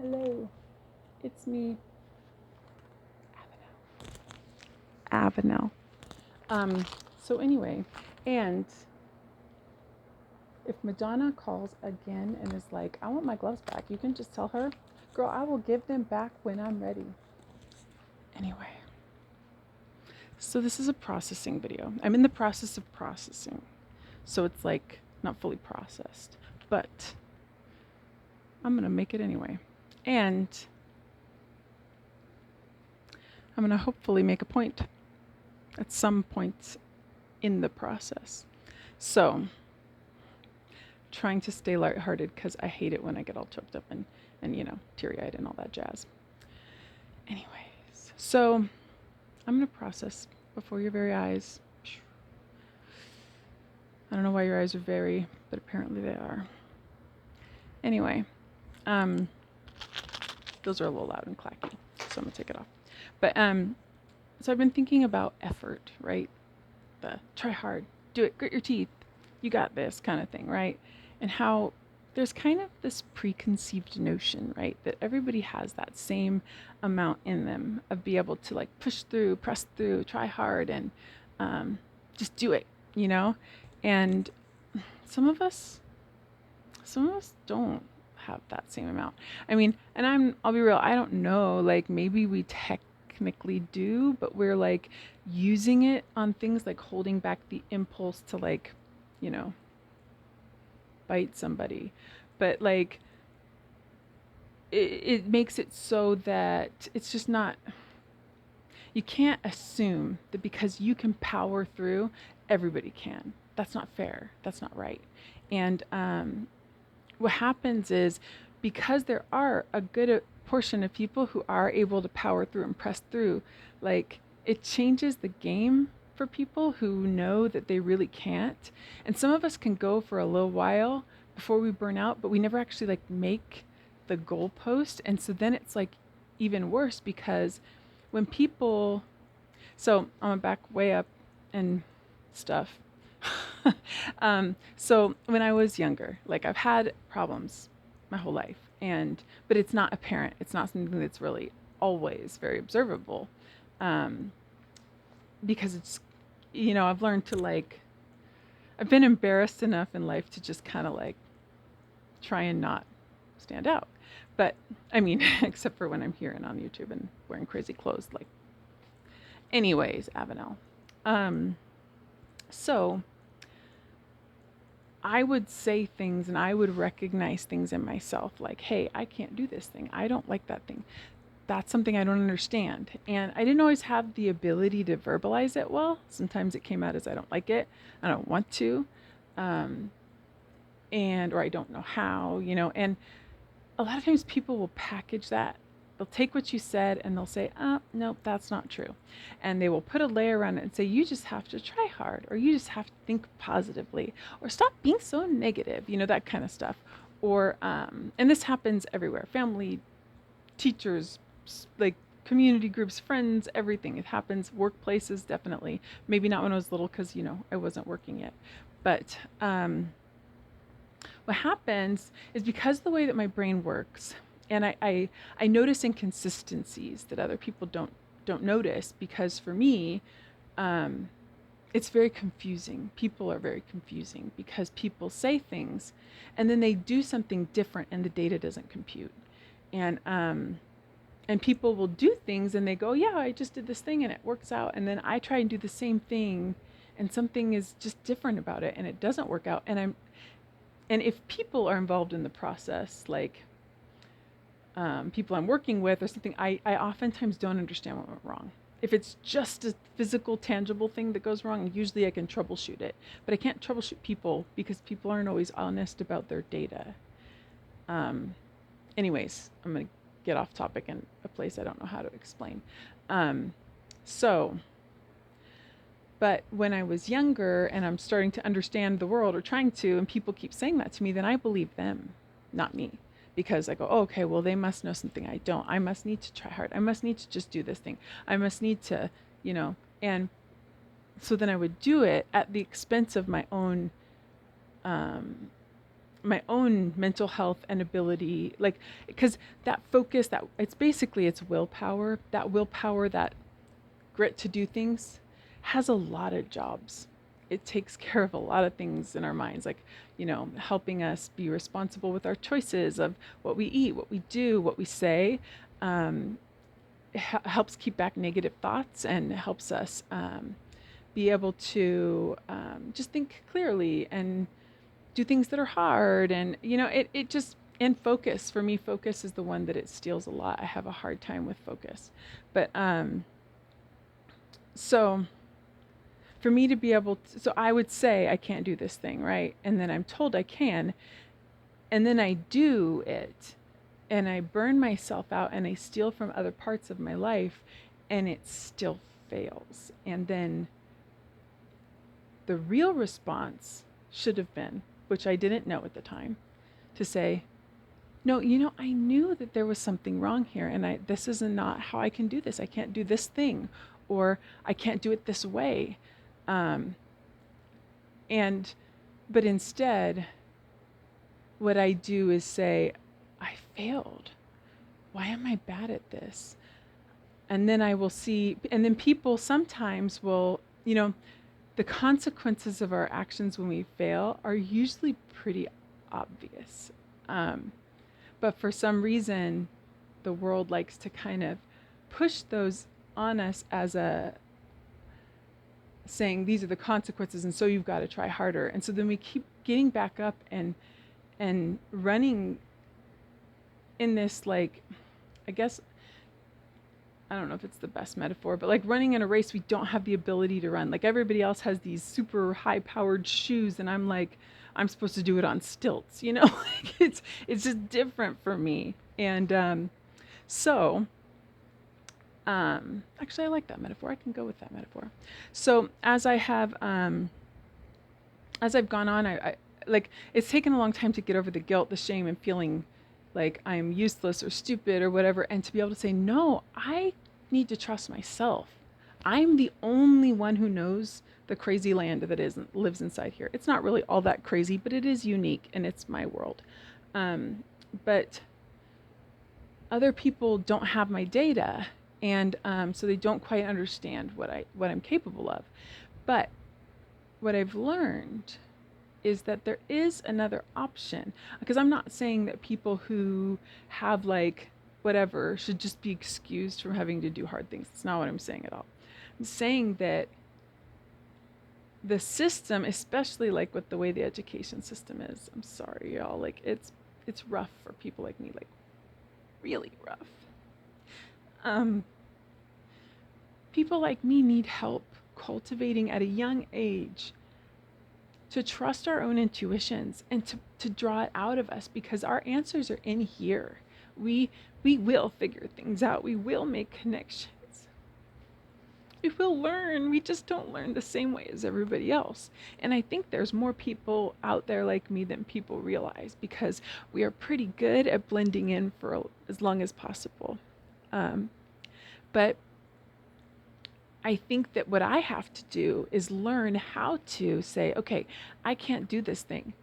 Hello, it's me, Avenel. So anyway, and if Madonna calls again and is like, I want my gloves back, you can just tell her, girl, I will give them back when I'm ready. Anyway, so this is a processing video. I'm in the process of processing. So it's like not fully processed, but I'm going to make it anyway. And I'm going to hopefully make a point at some point in the process. So, trying to stay lighthearted because I hate it when I get all choked up and teary-eyed and all that jazz. Anyways, so I'm going to process before your very eyes. I don't know why your eyes are very, but apparently they are. Anyway, those are a little loud and clacky, so I'm going to take it off. But so I've been thinking about effort, right? The try hard, do it, grit your teeth, you got this kind of thing, right? And how there's kind of this preconceived notion, right, that everybody has that same amount in them of be able to like push through, press through, try hard, and just do it, you know. And some of us don't have that same amount. I mean, and I'll be real, I don't know, like maybe we technically do, but we're like using it on things like holding back the impulse to like, you know, bite somebody. But like it makes it so that it's just not, you can't assume that because you can power through, everybody can. That's not fair. That's not right. And what happens is because there are a good portion of people who are able to power through and press through, like it changes the game for people who know that they really can't. And some of us can go for a little while before we burn out, but we never actually like make the goalpost. And so then it's like even worse because when people, so I'm gonna back way up and stuff. So when I was younger, like I've had problems my whole life, but it's not apparent. It's not something that's really always very observable, um, because it's, I've learned to like, I've been embarrassed enough in life to just kind of like try and not stand out. But I mean, except for when I'm here and on YouTube and wearing crazy clothes, like. Anyways, Avenel. So I would say things and I would recognize things in myself like, hey, I can't do this thing. I don't like that thing. That's something I don't understand. And I didn't always have the ability to verbalize it well. Sometimes it came out as I don't like it. I don't want to. Or I don't know how, and a lot of times people will package that. They'll take what you said and they'll say, nope, that's not true. And they will put a layer around it and say, you just have to try hard, or you just have to think positively, or stop being so negative, that kind of stuff. Or, and this happens everywhere, family, teachers, like community groups, friends, everything. It happens, workplaces, definitely. Maybe not when I was little because, I wasn't working yet. But what happens is because of the way that my brain works, and I notice inconsistencies that other people don't notice, because for me, it's very confusing. People are very confusing because people say things and then they do something different and the data doesn't compute. And people will do things and they go, yeah, I just did this thing and it works out. And then I try and do the same thing and something is just different about it and it doesn't work out. And if people are involved in the process, like people I'm working with or something, I oftentimes don't understand what went wrong. If it's just a physical, tangible thing that goes wrong, usually I can troubleshoot it. But I can't troubleshoot people because people aren't always honest about their data. Anyways, I'm going to get off topic in a place I don't know how to explain. But when I was younger and I'm starting to understand the world, or trying to, and people keep saying that to me, then I believe them, not me. Because I go, oh, okay, well, they must know something I don't. I must need to try hard. I must need to just do this thing. I must need to, and so then I would do it at the expense of my own my own mental health and ability, like, because that focus, that it's willpower, that grit to do things has a lot of jobs. It takes care of a lot of things in our minds, like, helping us be responsible with our choices of what we eat, what we do, what we say. It helps keep back negative thoughts and helps us be able to just think clearly and do things that are hard. And, it just, and focus. For me, focus is the one that it steals a lot. I have a hard time with focus. But so for me to be able to, so I would say I can't do this thing, right? And then I'm told I can, and then I do it, and I burn myself out and I steal from other parts of my life, and it still fails. And then the real response should have been, which I didn't know at the time, to say, no, I knew that there was something wrong here, and this is not how I can do this. I can't do this thing, or I can't do it this way. But instead, what I do is say, I failed. Why am I bad at this? And then I will see, and then people sometimes will, the consequences of our actions when we fail are usually pretty obvious. But for some reason, the world likes to kind of push those on us as saying these are the consequences, and so you've got to try harder. And so then we keep getting back up and running in this, like, I guess, I don't know if it's the best metaphor, but like running in a race we don't have the ability to run. Like, everybody else has these super high powered shoes, and I'm like, I'm supposed to do it on stilts, like it's just different for me. And actually, I like that metaphor. I can go with that metaphor. So as I've gone on, I like, it's taken a long time to get over the guilt, the shame, and feeling like I'm useless or stupid or whatever, and to be able to say, no, I need to trust myself. I'm the only one who knows the crazy land that lives inside here. It's not really all that crazy, but it is unique, and it's my world. But other people don't have my data, and so they don't quite understand what I'm capable of. But what I've learned is that there is another option, because I'm not saying that people who have, like, whatever should just be excused from having to do hard things. That's not what I'm saying at all. I'm saying that the system, especially like with the way the education system is, I'm sorry, y'all, like it's rough for people like me, like really rough. People like me need help cultivating at a young age to trust our own intuitions and to draw it out of us, because our answers are in here. We will figure things out. We will make connections. We will learn. We just don't learn the same way as everybody else. And I think there's more people out there like me than people realize, because we are pretty good at blending in for as long as possible. But I think that what I have to do is learn how to say, okay, I can't do this thing.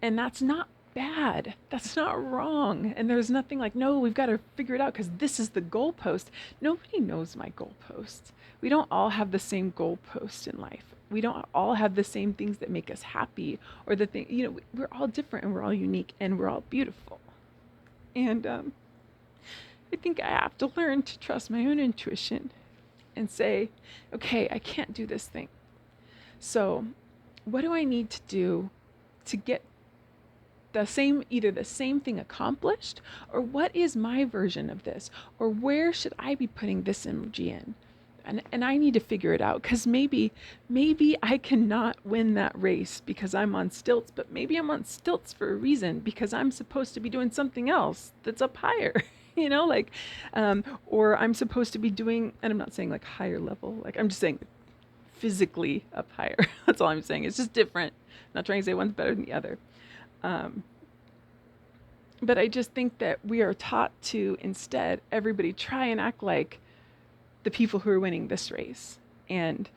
And that's not bad. That's not wrong. And there's nothing like, no, we've got to figure it out because this is the goalpost. Nobody knows my goalpost. We don't all have the same goalpost in life. We don't all have the same things that make us happy, or the thing, we're all different, and we're all unique, and we're all beautiful. And I think I have to learn to trust my own intuition and say, okay, I can't do this thing. So what do I need to do to get either the same thing accomplished, or what is my version of this, or where should I be putting this energy in? And I need to figure it out, because maybe I cannot win that race because I'm on stilts, but maybe I'm on stilts for a reason, because I'm supposed to be doing something else that's up higher. Or I'm supposed to be doing, and I'm not saying like higher level, like I'm just saying physically up higher. That's all I'm saying. It's just different. I'm not trying to say one's better than the other. But I just think that we are taught to instead everybody try and act like the people who are winning this race. And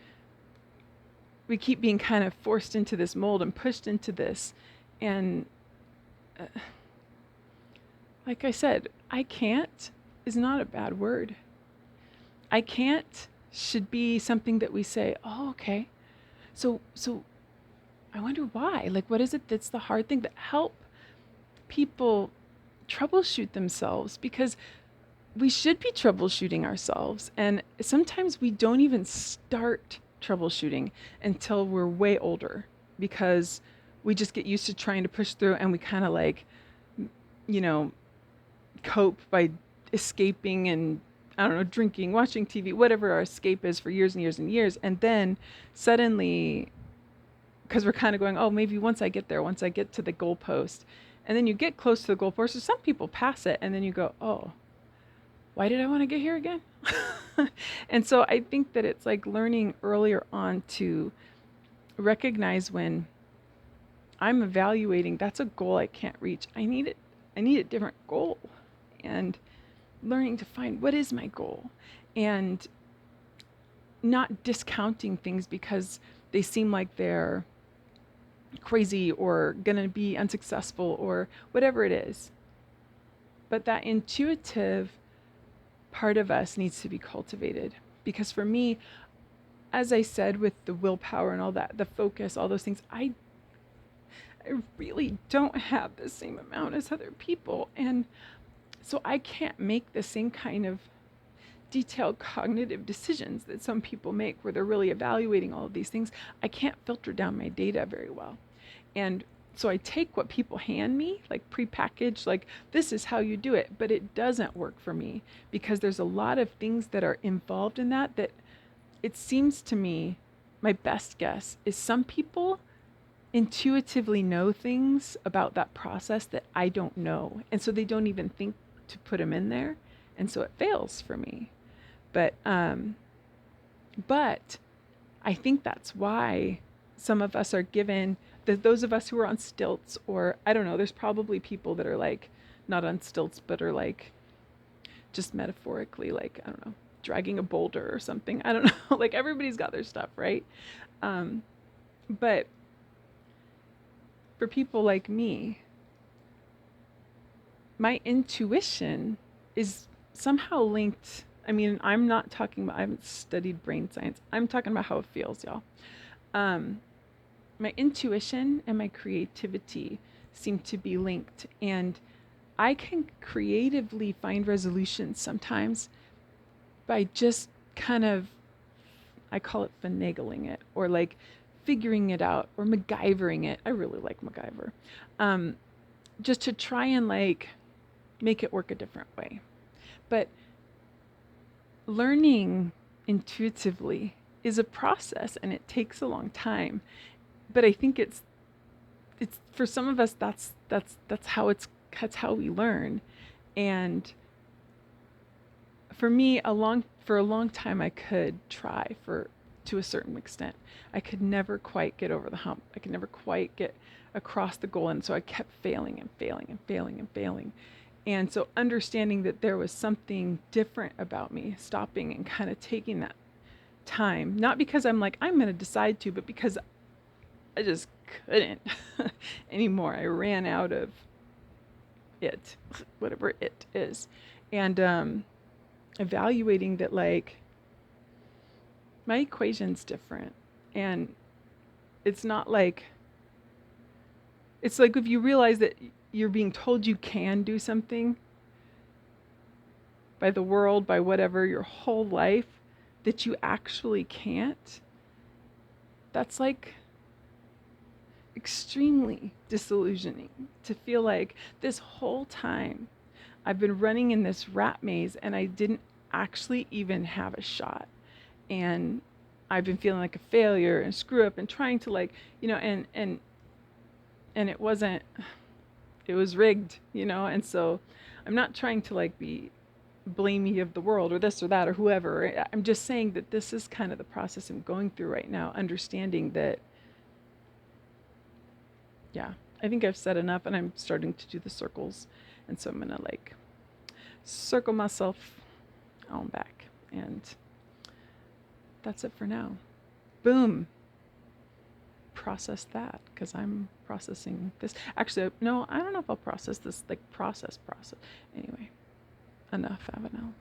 we keep being kind of forced into this mold and pushed into this. And like I said, I can't is not a bad word. I can't should be something that we say, oh, okay. So I wonder why. Like, what is it that's the hard thing that help people troubleshoot themselves? Because we should be troubleshooting ourselves. And sometimes we don't even start troubleshooting until we're way older because we just get used to trying to push through and we kind of like, you know, cope by escaping and I don't know, drinking, watching TV, whatever our escape is for years and years and years. And then suddenly, because we're kind of going, oh, maybe once I get there, once I get to the goalpost, and then you get close to the goalpost, or some people pass it, and then you go, oh, why did I want to get here again? And so I think that it's like learning earlier on to recognize when I'm evaluating, that's a goal I can't reach. I need a different goal. And learning to find what is my goal and not discounting things because they seem like they're crazy or going to be unsuccessful or whatever it is. But that intuitive part of us needs to be cultivated. Because for me, as I said, with the willpower and all that, the focus, all those things, I really don't have the same amount as other people. And so I can't make the same kind of detailed cognitive decisions that some people make where they're really evaluating all of these things. I can't filter down my data very well. And so I take what people hand me, like prepackaged, like this is how you do it, but it doesn't work for me because there's a lot of things that are involved in that it seems to me, my best guess is some people intuitively know things about that process that I don't know. And so they don't even think to put them in there. And so it fails for me. But I think that's why some of us are given, those of us who are on stilts, or I don't know, there's probably people that are like not on stilts, but are like just metaphorically, like, I don't know, dragging a boulder or something. I don't know, like everybody's got their stuff, right? But for people like me, my intuition is somehow linked. I mean, I'm not talking about, I haven't studied brain science. I'm talking about how it feels, y'all. My intuition and my creativity seem to be linked. And I can creatively find resolutions sometimes by just kind of, I call it finagling it, or like figuring it out, or MacGyvering it. I really like MacGyver. Just to try and like make it work a different way. But learning intuitively is a process and it takes a long time. But I think it's for some of us that's how we learn. And for me, for a long time I could try to a certain extent. I could never quite get over the hump. I could never quite get across the goal, and so I kept failing and failing and failing and failing. And so understanding that there was something different about me, stopping and kind of taking that time, not because I'm like, I'm going to decide to, but because I just couldn't anymore. I ran out of it, whatever it is. And evaluating that, like, my equation's different. And it's not like, it's like if you realize that you're being told you can do something by the world, by whatever, your whole life, that you actually can't, that's like extremely disillusioning to feel like this whole time I've been running in this rat maze and I didn't actually even have a shot. And I've been feeling like a failure and screw up and trying to, like, and it wasn't, it was rigged, and so I'm not trying to like be blamey of the world or this or that or whoever. I'm just saying that this is kind of the process I'm going through right now, understanding that, yeah, I think I've said enough and I'm starting to do the circles. And so I'm going to like circle myself on back. And that's it for now. Boom. process that because I'm processing this. Actually, no, I don't know if I'll process this, like process. Anyway, enough, Avenel.